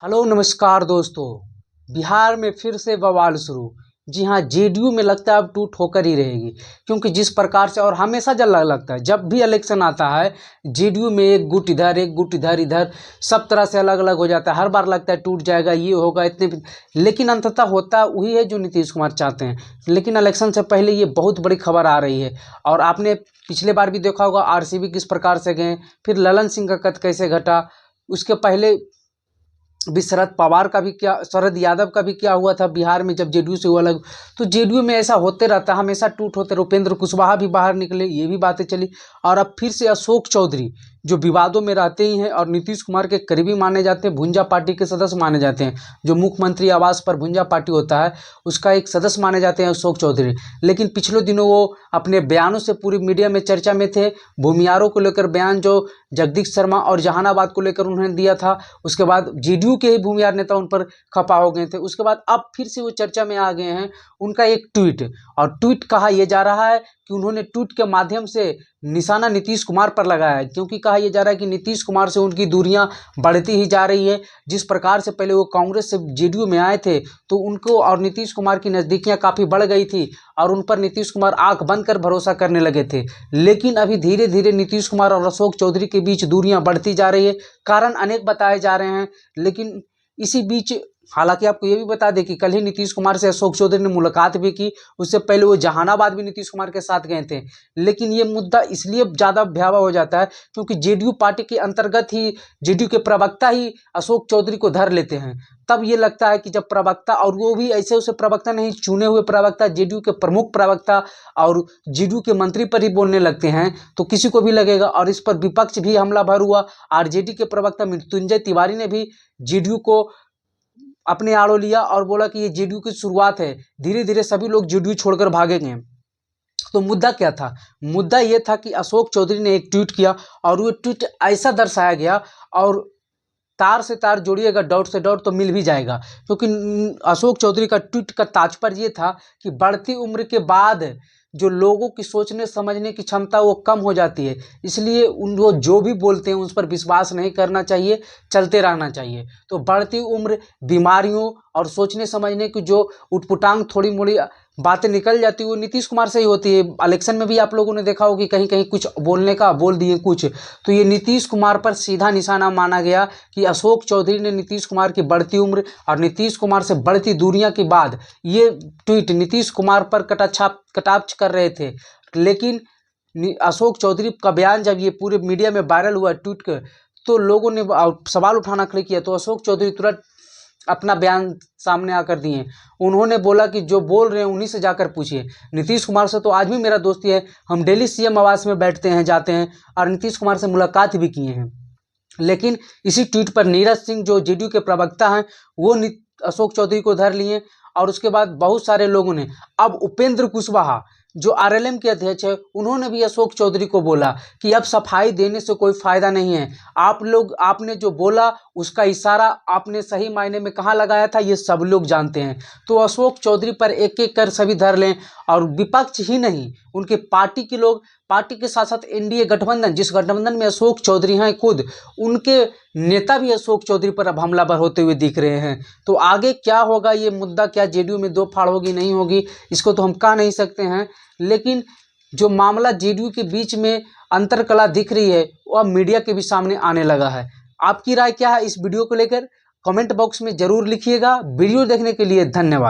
Hello नमस्कार दोस्तों। बिहार में फिर से बवाल शुरू। जी हाँ, जेडीयू में लगता है अब टूट होकर ही रहेगी, क्योंकि जिस प्रकार से और हमेशा जब लगता है जब भी इलेक्शन आता है जेडीयू में एक गुट इधर एक गुट इधर इधर सब तरह से अलग अलग हो जाता है। हर बार लगता है टूट जाएगा, ये होगा इतने, लेकिन अंततः होता वही है जो नीतीश कुमार चाहते हैं। लेकिन इलेक्शन से पहले ये बहुत बड़ी खबर आ रही है, और आपने पिछले बार भी देखा होगा आरसीबी किस प्रकार से गए, फिर ललन सिंह का कद कैसे घटा, उसके पहले भी शरद पवार का भी क्या, शरद यादव का भी क्या हुआ था बिहार में जब जेडीयू से हुआ अलग। तो जेडीयू में ऐसा होते रहता है, हमेशा टूट होते। उपेंद्र कुशवाहा भी बाहर निकले, ये भी बातें चली, और अब फिर से अशोक चौधरी जो विवादों में रहते ही हैं और नीतीश कुमार के करीबी माने जाते हैं, भुंजा पार्टी के सदस्य माने जाते हैं, जो मुख्यमंत्री आवास पर भुंजा पार्टी होता है उसका एक सदस्य माने जाते हैं अशोक चौधरी। लेकिन पिछले दिनों वो अपने बयानों से पूरी मीडिया में चर्चा में थे। भूमियारों को लेकर बयान जो जगदीश शर्मा और जहानाबाद को लेकर उन्होंने दिया था, उसके बाद जेडीयू के ही भूमियार नेता उन पर खपा हो गए थे। उसके बाद अब फिर से वो चर्चा में आ गए हैं। उनका एक ट्वीट, और ट्वीट कहा यह जा रहा है कि उन्होंने ट्वीट के माध्यम से निशाना नीतीश कुमार पर लगाया है, क्योंकि कहा यह जा रहा है कि नीतीश कुमार से उनकी दूरियां बढ़ती ही जा रही है। जिस प्रकार से पहले वो कांग्रेस से जेडीयू में आए थे तो उनको और नीतीश कुमार की नज़दीकियां काफ़ी बढ़ गई थी, और उन पर नीतीश कुमार आंख बंद कर भरोसा करने लगे थे। लेकिन अभी धीरे धीरे नीतीश कुमार और अशोक चौधरी के बीच दूरियां बढ़ती जा रही है। कारण अनेक बताए जा रहे हैं, लेकिन इसी बीच हालांकि आपको ये भी बता दें कि कल ही नीतीश कुमार से अशोक चौधरी ने मुलाकात भी की। उससे पहले वो जहानाबाद भी नीतीश कुमार के साथ गए थे। लेकिन ये मुद्दा इसलिए ज़्यादा भयावह हो जाता है क्योंकि जेडीयू पार्टी के अंतर्गत ही जेडीयू के प्रवक्ता ही अशोक चौधरी को धर लेते हैं। तब ये लगता है कि जब प्रवक्ता, और वो भी ऐसे उसे प्रवक्ता नहीं, चुने हुए प्रवक्ता, जेडीयू के प्रमुख प्रवक्ता और जेडीयू के मंत्री पर ही बोलने लगते हैं तो किसी को भी लगेगा। और इस पर विपक्ष भी हमला भर हुआ। आरजेडी के प्रवक्ता मृत्युंजय तिवारी ने भी जेडीयू को अपने आड़ो लिया और बोला कि ये जेडीयू की शुरुआत है, धीरे धीरे सभी लोग जेडीयू छोड़कर भागेंगे। तो मुद्दा क्या था? मुद्दा ये था कि अशोक चौधरी ने एक ट्वीट किया, और वो ट्वीट ऐसा दर्शाया गया, और तार से तार जोड़िएगा, डॉट से डॉट तो मिल भी जाएगा, क्योंकि अशोक चौधरी का ट्वीट का तात्पर्य ये था कि बढ़ती उम्र के बाद जो लोगों की सोचने समझने की क्षमता वो कम हो जाती है, इसलिए वो जो भी बोलते हैं उस पर विश्वास नहीं करना चाहिए, चलते रहना चाहिए। तो बढ़ती उम्र, बीमारियों और सोचने समझने की जो उटपुटांग थोड़ी मोड़ी बातें निकल जाती है वो नीतीश कुमार से ही होती है। इलेक्शन में भी आप लोगों ने देखा होगा कि कहीं कहीं कुछ बोलने का बोल दिए कुछ, तो ये नीतीश कुमार पर सीधा निशाना माना गया कि अशोक चौधरी ने नीतीश कुमार की बढ़ती उम्र और नीतीश कुमार से बढ़ती दूरियां के बाद ये ट्वीट नीतीश कुमार पर कटाक्ष कर रहे थे। लेकिन अशोक चौधरी का बयान जब ये पूरे मीडिया में वायरल हुआ ट्वीट कर, तो लोगों ने सवाल उठाना खड़े किया, तो अशोक चौधरी तुरंत अपना बयान सामने आकर दिए। उन्होंने बोला कि जो बोल रहे हैं उन्हीं से जाकर पूछिए। नीतीश कुमार से तो आज भी मेरा दोस्ती है, हम डेली सीएम आवास में बैठते हैं, जाते हैं, और नीतीश कुमार से मुलाकात भी किए हैं। लेकिन इसी ट्वीट पर नीरज सिंह जो जेडीयू के प्रवक्ता हैं वो अशोक चौधरी को धर लिए, और उसके बाद बहुत सारे लोगों ने, अब उपेंद्र कुशवाहा जो आरएलएम के अध्यक्ष है उन्होंने भी अशोक चौधरी को बोला कि अब सफाई देने से कोई फायदा नहीं है। आपने जो बोला उसका इशारा आपने सही मायने में कहाँ लगाया था ये सब लोग जानते हैं। तो अशोक चौधरी पर एक एक कर सभी धर लें, और विपक्ष ही नहीं उनके पार्टी के लोग, पार्टी के साथ साथ एनडीए गठबंधन, जिस गठबंधन में अशोक चौधरी हैं खुद, उनके नेता भी अशोक चौधरी पर अब हमलावर होते हुए दिख रहे हैं। तो आगे क्या होगा ये मुद्दा, क्या जेडीयू में दो फाड़ होगी नहीं होगी, इसको तो हम कह नहीं सकते हैं। लेकिन जो मामला जेडीयू के बीच में अंतरकला दिख रही है वो अब मीडिया के भी सामने आने लगा है। आपकी राय क्या है इस वीडियो को लेकर? कमेंट बॉक्स में जरूर लिखिएगा। वीडियो देखने के लिए धन्यवाद।